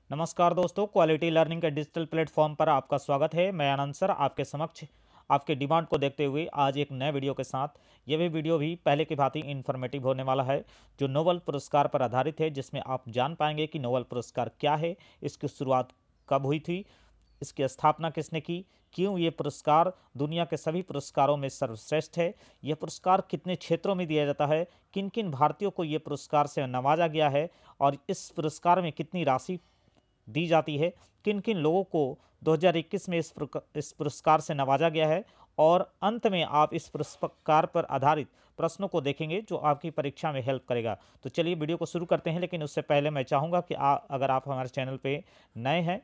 नमस्कार दोस्तों, quality learning के डिजिटल प्लेटफॉर्म पर आपका स्वागत है। मैं आनंद सर आपके समक्ष आपके डिमांड को देखते हुए आज एक नए वीडियो के साथ। यह भी वीडियो भी पहले की भांति इन्फॉर्मेटिव होने वाला है, जो नोबेल पुरस्कार पर आधारित है, जिसमें आप जान पाएंगे कि नोबेल पुरस्कार क्या है, इसकी शुरुआत कब हुई थी, इसकी स्थापना किसने की, क्यों ये पुरस्कार दुनिया के सभी पुरस्कारों में सर्वश्रेष्ठ है, यह पुरस्कार कितने क्षेत्रों में दिया जाता है, किन किन भारतीयों को ये पुरस्कार से नवाजा गया है और इस पुरस्कार में कितनी राशि दी जाती है, किन किन लोगों को 2021 में इस पुरस्कार से नवाजा गया है, और अंत में आप इस पुरस्कार पर आधारित प्रश्नों को देखेंगे जो आपकी परीक्षा में हेल्प करेगा। तो चलिए वीडियो को शुरू करते हैं, लेकिन उससे पहले मैं चाहूँगा कि अगर आप हमारे चैनल पे नए हैं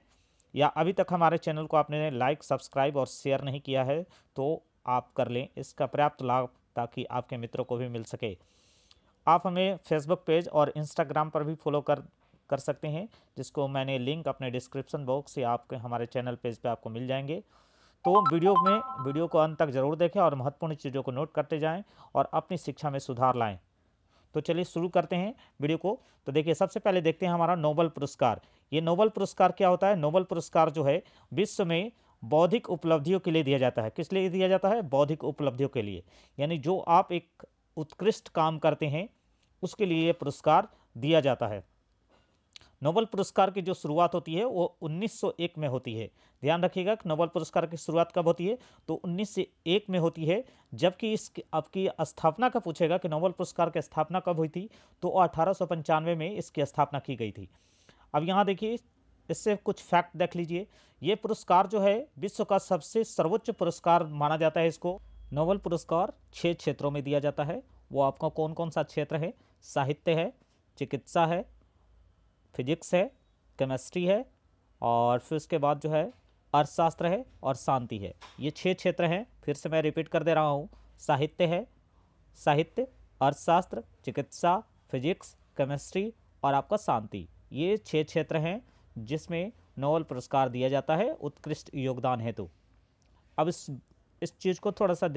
या अभी तक हमारे चैनल को आपने लाइक, सब्सक्राइब और शेयर नहीं किया है तो आप कर लें, इसका पर्याप्त लाभ ताकि आपके मित्रों को भी मिल सके। आप हमें फेसबुक पेज और इंस्टाग्राम पर भी फॉलो कर सकते हैं, जिसको मैंने लिंक अपने डिस्क्रिप्शन बॉक्स से आपके हमारे चैनल पेज पे आपको मिल जाएंगे। तो वीडियो को अंत तक जरूर देखें और महत्वपूर्ण चीज़ों को नोट करते जाएं और अपनी शिक्षा में सुधार लाएं। तो चलिए शुरू करते हैं वीडियो को। तो देखिए, सबसे पहले देखते हैं हमारा नोबेल पुरस्कार। ये नोबेल पुरस्कार क्या होता है? नोबेल पुरस्कार जो है विश्व में बौद्धिक उपलब्धियों के लिए दिया जाता है। किस लिए दिया जाता है? बौद्धिक उपलब्धियों के लिए, यानी जो आप एक उत्कृष्ट काम करते हैं उसके लिए ये पुरस्कार दिया जाता है। नोबेल पुरस्कार की जो शुरुआत होती है वो 1901 में होती है। ध्यान रखिएगा कि नोबेल पुरस्कार की शुरुआत कब होती है, तो 1901 में होती है। जबकि इस आपकी स्थापना का पूछेगा कि नोबेल पुरस्कार की स्थापना कब हुई थी, तो 1895 में इसकी स्थापना की गई थी। अब यहाँ देखिए, इससे कुछ फैक्ट देख लीजिए। ये पुरस्कार जो है विश्व का सबसे सर्वोच्च पुरस्कार माना जाता है इसको। नोबेल पुरस्कार 6 क्षेत्रों में दिया जाता है। वो आपका कौन कौन सा क्षेत्र है? साहित्य है, चिकित्सा है, फिजिक्स है, केमिस्ट्री है, और फिर उसके बाद जो है अर्थशास्त्र है और शांति है। ये 6 क्षेत्र हैं। फिर से मैं रिपीट कर दे रहा हूँ। साहित्य है, साहित्य, अर्थशास्त्र, चिकित्सा, फिजिक्स, केमिस्ट्री और आपका शांति। ये 6 क्षेत्र हैं जिसमें नोबेल पुरस्कार दिया जाता है उत्कृष्ट योगदान हेतु। अब इस चीज़ को थोड़ा सा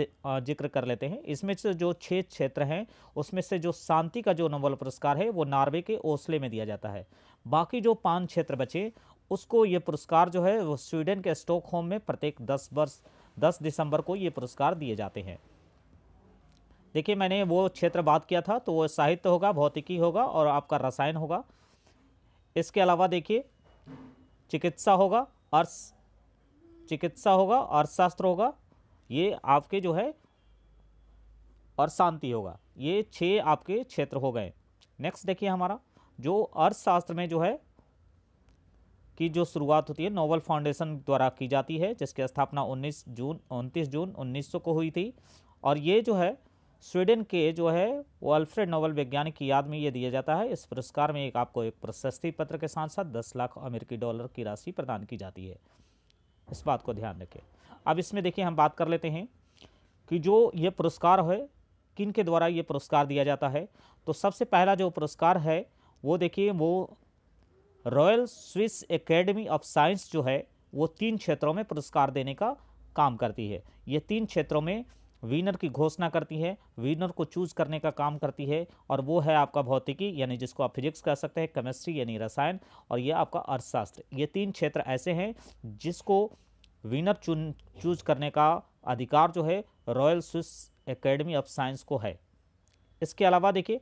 जिक्र कर लेते हैं। इसमें से जो 6 क्षेत्र हैं उसमें से जो शांति का जो नोबेल पुरस्कार है वो नॉर्वे के ओस्ले में दिया जाता है। बाकी जो 5 क्षेत्र बचे उसको ये पुरस्कार जो है वो स्वीडन के स्टॉकहोम में प्रत्येक 10 दिसंबर को ये पुरस्कार दिए जाते हैं। देखिए, मैंने वो क्षेत्र बात किया था, तो वो साहित्य होगा, भौतिकी होगा और आपका रसायन होगा। इसके अलावा देखिए, चिकित्सा होगा, अर्थशास्त्र होगा, ये आपके जो है, और शांति होगा। ये 6 आपके क्षेत्र हो गए। नेक्स्ट देखिए, हमारा जो अर्थशास्त्र में जो है की जो शुरुआत होती है नोबेल फाउंडेशन द्वारा की जाती है, जिसकी स्थापना 29 जून 1900 को हुई थी। और ये जो है स्वीडन के जो है वो अल्फ्रेड नोबेल वैज्ञानिक की याद में ये दिया जाता है। इस पुरस्कार में आपको एक प्रशस्ति पत्र के साथ साथ 10 लाख अमेरिकी डॉलर की राशि प्रदान की जाती है। इस बात को ध्यान रखें। अब इसमें देखिए, हम बात कर लेते हैं कि जो ये पुरस्कार है किन के द्वारा ये पुरस्कार दिया जाता है। तो सबसे पहला जो पुरस्कार है वो देखिए, वो royal Swiss academy of science जो है वो 3 क्षेत्रों में पुरस्कार देने का काम करती है। ये 3 क्षेत्रों में विनर की घोषणा करती है, विनर को चूज करने का काम करती है, और वो है आपका भौतिकी यानी जिसको आप फिजिक्स कह सकते हैं, केमिस्ट्री यानी रसायन, और ये आपका अर्थशास्त्र। ये 3 क्षेत्र ऐसे हैं जिसको विनर चूज करने का अधिकार जो है royal Swiss academy of science को है। इसके अलावा देखिए,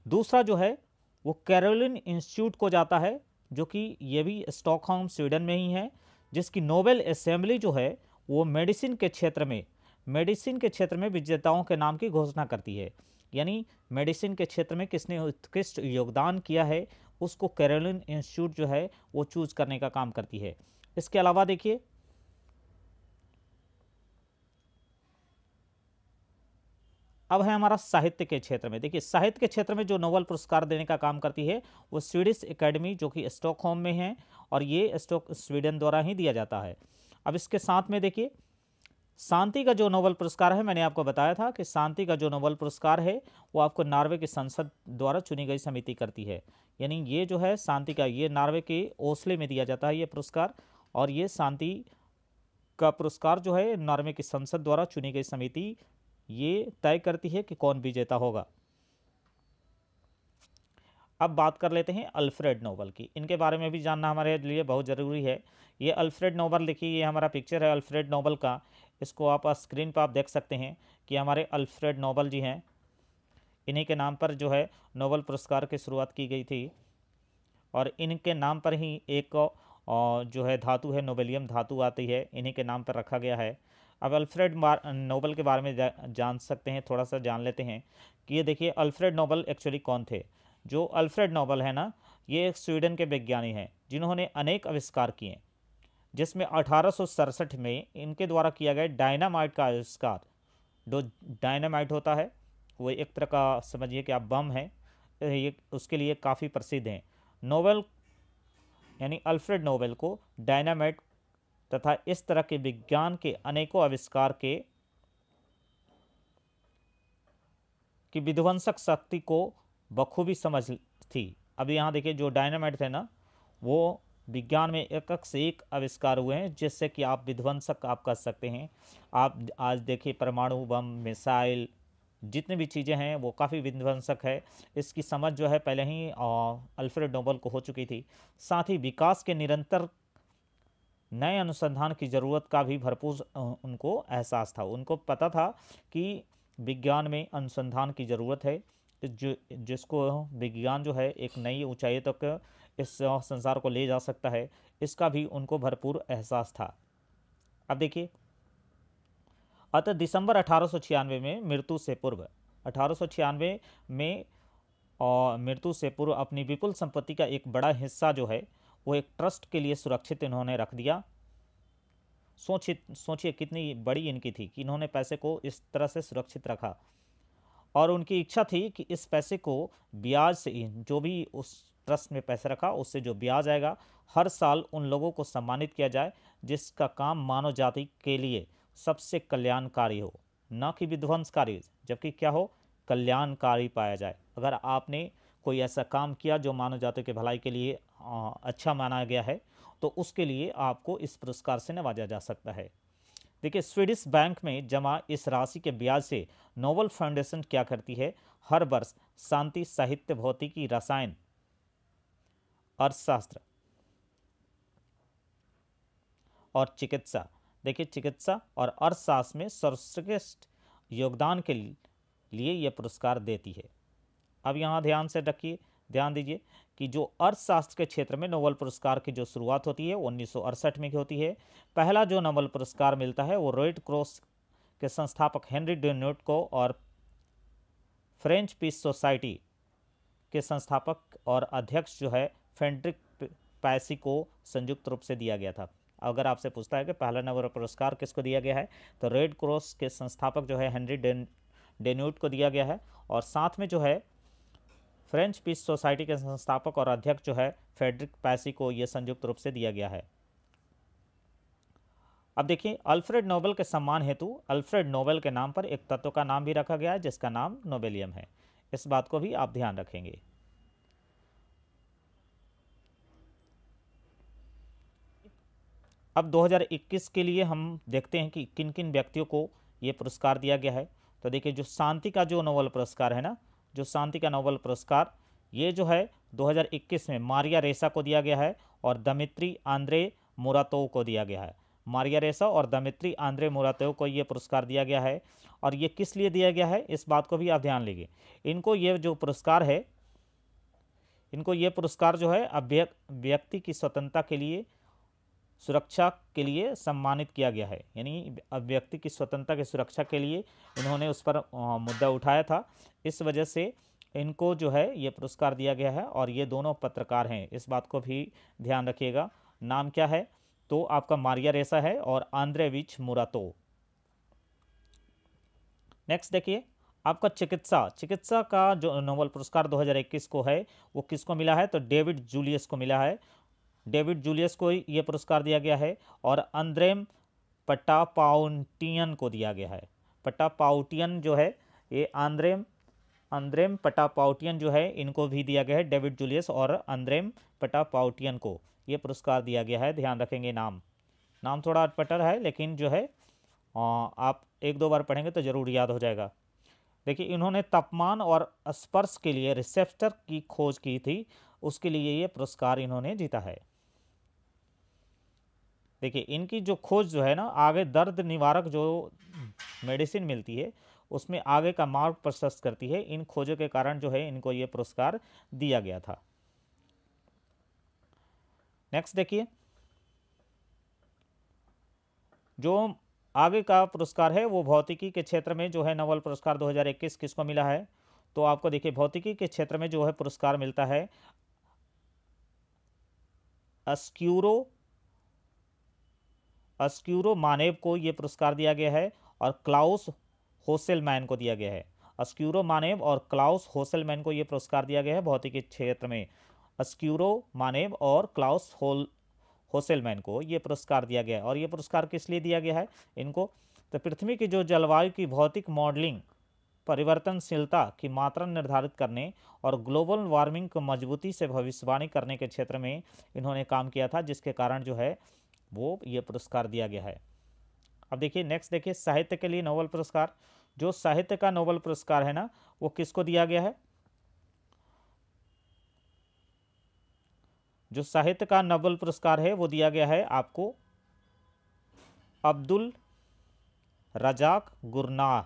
दूसरा जो है वो कैरोलिन इंस्टीट्यूट को जाता है, जो कि ये भी स्टॉकहोम स्वीडन में ही है, जिसकी नोबेल असेंबली जो है वो मेडिसिन के क्षेत्र में विजेताओं के नाम की घोषणा करती है। यानी मेडिसिन के क्षेत्र में किसने उत्कृष्ट योगदान किया है उसको कैरोलिन इंस्टीट्यूट जो है वो चूज करने का काम करती है। इसके अलावा देखिए, अब है हमारा साहित्य के क्षेत्र में। देखिए, साहित्य के क्षेत्र में जो नोबेल पुरस्कार देने का काम करती है वो स्वीडिश एकेडमी, जो कि स्टॉकहोम में है, और ये स्वीडन द्वारा ही दिया जाता है। अब इसके साथ में देखिए, शांति का जो नोबेल पुरस्कार है, मैंने आपको बताया था कि शांति का जो नोबेल पुरस्कार है वो आपको नॉर्वे की संसद द्वारा चुनी गई समिति करती है। यानी ये जो है शांति का, ये नॉर्वे के ओस्ले में दिया जाता है ये पुरस्कार, और ये शांति का पुरस्कार जो है नॉर्वे की संसद द्वारा चुनी गई समिति ये तय करती है कि कौन विजेता होगा। अब बात कर लेते हैं अल्फ्रेड नोबल की। इनके बारे में भी जानना हमारे लिए बहुत ज़रूरी है। ये अल्फ्रेड नोबल, देखिए ये हमारा पिक्चर है अल्फ्रेड नोबल का। इसको आप स्क्रीन पर आप देख सकते हैं कि हमारे अल्फ्रेड नोबल जी हैं। इन्हीं के नाम पर जो है नोबल पुरस्कार की शुरुआत की गई थी और इनके नाम पर ही एक जो है धातु है, नोबेलियम धातु आती है, इन्हीं के नाम पर रखा गया है। अब अल्फ्रेड नोबल के बारे में जान सकते हैं, थोड़ा सा जान लेते हैं कि ये देखिए अल्फ्रेड नोबल एक्चुअली कौन थे। जो अल्फ्रेड नोबल है ना, ये एक स्वीडन के वैज्ञानिक हैं जिन्होंने अनेक आविष्कार किए, जिसमें 1867 में इनके द्वारा किया गया डायनामाइट का आविष्कार। जो डायनामाइट होता है वो एक तरह का समझिए कि आप बम है, ये उसके लिए काफ़ी प्रसिद्ध हैं। नोबेल यानी अल्फ्रेड नोबेल को डायनामाइट तथा इस तरह के विज्ञान के अनेकों आविष्कार की विध्वंसक शक्ति को बखूबी समझ थी। अब यहाँ देखिए जो डायनामाइट थे ना, वो विज्ञान में एक से एक आविष्कार हुए हैं जिससे कि आप विध्वंसक आप कर सकते हैं। आप आज देखिए परमाणु बम, मिसाइल, जितनी भी चीज़ें हैं वो काफ़ी विध्वंसक है। इसकी समझ जो है पहले ही अल्फ्रेड नोबल को हो चुकी थी। साथ ही विकास के निरंतर नए अनुसंधान की ज़रूरत का भी भरपूर उनको एहसास था। उनको पता था कि विज्ञान में अनुसंधान की ज़रूरत है, जिसको विज्ञान जो है एक नई ऊंचाई तक इस संसार को ले जा सकता है, इसका भी उनको भरपूर एहसास था। अब देखिए, अतः दिसंबर 1896 में मृत्यु से पूर्व 1896 में मृत्यु से पूर्व अपनी विपुल संपत्ति का एक बड़ा हिस्सा जो है वो एक ट्रस्ट के लिए सुरक्षित इन्होंने रख दिया। सोचिए कितनी बड़ी इनकी थी कि इन्होंने पैसे को इस तरह से सुरक्षित रखा। और उनकी इच्छा थी कि इस पैसे को ब्याज से, जो भी उस ट्रस्ट में पैसे रखा उससे जो ब्याज आएगा, हर साल उन लोगों को सम्मानित किया जाए जिसका काम मानव जाति के लिए सबसे कल्याणकारी हो, न कि विध्वंसकारी, जबकि क्या हो, कल्याणकारी पाया जाए। अगर आपने कोई ऐसा काम किया जो मानव जाति के भलाई के लिए अच्छा माना गया है, तो उसके लिए आपको इस पुरस्कार से नवाजा जा सकता है। देखिए, स्वीडिश बैंक में जमा इस राशि के ब्याज से नोबल फाउंडेशन क्या करती है, हर वर्ष शांति, साहित्य, भौतिकी, रसायन, अर्थशास्त्र और चिकित्सा, देखिए चिकित्सा और अर्थशास्त्र में सर्वश्रेष्ठ योगदान के लिए यह पुरस्कार देती है। अब यहाँ ध्यान दीजिए कि जो अर्थशास्त्र के क्षेत्र में नोबेल पुरस्कार की जो शुरुआत होती है 1968 में की होती है। पहला जो नोबेल पुरस्कार मिलता है वो रेड क्रॉस के संस्थापक हेनरी डेन्यूट को और फ्रेंच पीस सोसाइटी के संस्थापक और अध्यक्ष जो है फ्रेडरिक पैसी को संयुक्त रूप से दिया गया था। अगर आपसे पूछता है कि पहला नोबेल पुरस्कार किसको दिया गया है, तो रेड क्रॉस के संस्थापक जो है हेनरी डेन्यूट को दिया गया है, और साथ में जो है फ्रेंच पीस सोसाइटी के संस्थापक और अध्यक्ष जो है फ्रेडरिक पैसी को यह संयुक्त रूप से दिया गया है। अब देखिए, अल्फ्रेड नोबेल के सम्मान हेतु अल्फ्रेड नोबेल के नाम पर एक तत्व का नाम भी रखा गया है जिसका नाम नोबेलियम है। इस बात को भी आप ध्यान रखेंगे। अब 2021 के लिए हम देखते हैं कि किन किन व्यक्तियों को ये पुरस्कार दिया गया है। तो देखिए, जो शांति का जो नोबेल पुरस्कार है ना, जो शांति का नोबेल पुरस्कार, ये जो है 2021 में मारिया रेसा को दिया गया है और दमित्री आंद्रे मुरातोव को दिया गया है। मारिया रेसा और दमित्री आंद्रे मुरातोव को ये पुरस्कार दिया गया है। और ये किस लिए दिया गया है, इस बात को भी आप ध्यान लीजिए। इनको ये जो पुरस्कार है, इनको ये पुरस्कार जो है व्यक्ति की स्वतंत्रता के लिए, सुरक्षा के लिए सम्मानित किया गया है। यानी व्यक्ति की स्वतंत्रता की सुरक्षा के लिए इन्होंने उस पर मुद्दा उठाया था, इस वजह से इनको जो है ये पुरस्कार दिया गया है। और ये दोनों पत्रकार हैं, इस बात को भी ध्यान रखिएगा। नाम क्या है, तो आपका मारिया रेसा है और आंद्रेविच मुरातोव। नेक्स्ट देखिए, आपका चिकित्सा का जो नोबेल पुरस्कार 2021 को है वो किसको मिला है, तो डेविड जूलियस को मिला है। डेविड जूलियस को ये पुरस्कार दिया गया है और अंद्रेम पटापाउटियन को दिया गया है। पटापाउटियन जो है, ये अंद्रेम पटापाउटियन जो है, इनको भी दिया गया है। डेविड जूलियस और अंद्रेम पटापाउटियन को ये पुरस्कार दिया गया है। ध्यान रखेंगे, नाम थोड़ा अटपटर है, लेकिन जो है आप एक दो बार पढ़ेंगे तो ज़रूर याद हो जाएगा। देखिए इन्होंने तापमान और स्पर्श के लिए रिसेप्टर की खोज की थी, उसके लिए ये पुरस्कार इन्होंने जीता है। देखिए इनकी जो खोज जो है ना, आगे दर्द निवारक जो मेडिसिन मिलती है उसमें आगे का मार्ग प्रशस्त करती है। इन खोजों के कारण जो है इनको ये पुरस्कार दिया गया था। नेक्स्ट देखिए, जो आगे का पुरस्कार है वो भौतिकी के क्षेत्र में जो है नोबेल पुरस्कार 2021 किसको मिला है? तो आपको देखिए भौतिकी के क्षेत्र में जो है पुरस्कार मिलता है अस्क्यूरो मानेव को ये पुरस्कार दिया गया है और क्लाउस होसेलमैन को दिया गया है। अस्क्यूरो मानेव और क्लाउस होसेलमैन को ये पुरस्कार दिया गया है भौतिकी क्षेत्र में। अस्क्यूरो मानेव और क्लाउस होसेलमैन को ये पुरस्कार दिया गया है। और ये पुरस्कार किस लिए दिया गया है इनको? तो पृथ्वी की जो जलवायु की भौतिक मॉडलिंग, परिवर्तनशीलता की मात्रा निर्धारित करने और ग्लोबल वार्मिंग को मजबूती से भविष्यवाणी करने के क्षेत्र में इन्होंने काम किया था, जिसके कारण जो है वो ये पुरस्कार दिया गया है। अब देखिए नेक्स्ट देखिए, साहित्य के लिए नोबेल पुरस्कार। जो साहित्य का नोबेल पुरस्कार है ना, वो किसको दिया गया है? जो साहित्य का नोबेल पुरस्कार है वो दिया गया है आपको अब्दुल रजाक गुरनाह।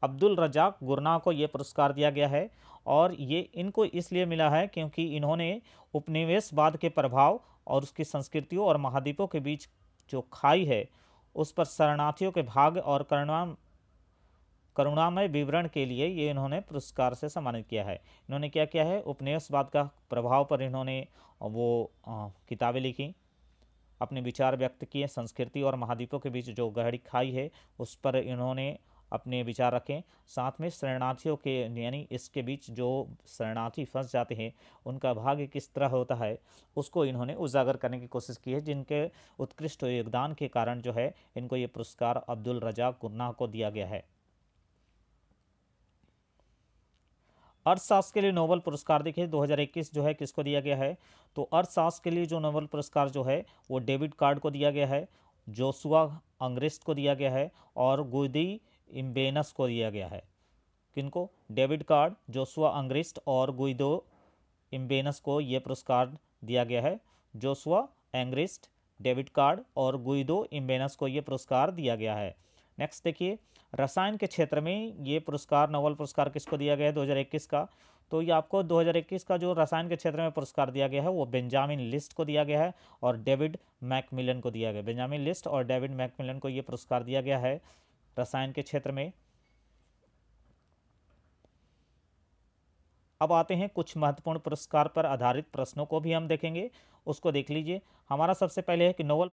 अब्दुल रजाक गुरनाह को ये पुरस्कार दिया गया है। और ये इनको इसलिए मिला है क्योंकि इन्होंने उपनिवेशवाद के प्रभाव और उसकी संस्कृतियों और महाद्वीपों के बीच जो खाई है उस पर शरणार्थियों के भाग्य और करुणामय विवरण के लिए ये इन्होंने पुरस्कार से सम्मानित किया है। इन्होंने क्या किया है, उपनिवेशवाद का प्रभाव पर इन्होंने वो किताबें लिखी, अपने विचार व्यक्त किए, संस्कृति और महाद्वीपों के बीच जो गहरी खाई है उस पर इन्होंने अपने विचार रखें। साथ में शरणार्थियों के यानी इसके बीच जो शरणार्थी फंस जाते हैं उनका भाग्य किस तरह होता है उसको इन्होंने उजागर करने की कोशिश की है, जिनके उत्कृष्ट योगदान के कारण जो है इनको ये पुरस्कार अब्दुल रजाक गुरनाह को दिया गया है। अर्थशास्त्र के लिए नोबेल पुरस्कार देखिए 2021 जो है किसको दिया गया है? तो अर्थशास्त्र के लिए जो नोबेल पुरस्कार जो है वो डेविड कार्ड को दिया गया है, जोशुआ अंग्रेस्ट को दिया गया है और गुदी इम्बेनस को दिया गया है। किनको? डेविड कार्ड, जोशुआ अंग्रेस्ट और गुइदो इम्बेनस को ये पुरस्कार दिया गया है। जोशुआ एंग्रिस्ट, डेविड कार्ड और गुइदो इम्बेनस को ये पुरस्कार दिया गया है। नेक्स्ट देखिए, रसायन के क्षेत्र में ये पुरस्कार नोबेल पुरस्कार किसको दिया गया है 2021 का? तो ये आपको 2021 का जो रसायन के क्षेत्र में पुरस्कार दिया गया है वो बेंजामिन लिस्ट को दिया गया है और डेविड मैकमिलन को दिया गया। बेंजामिन लिस्ट और डेविड मैकमिलन को ये पुरस्कार दिया गया है रसायन के क्षेत्र में। अब आते हैं कुछ महत्वपूर्ण पुरस्कार पर आधारित प्रश्नों को भी हम देखेंगे, उसको देख लीजिए। हमारा सबसे पहले है कि नोबेल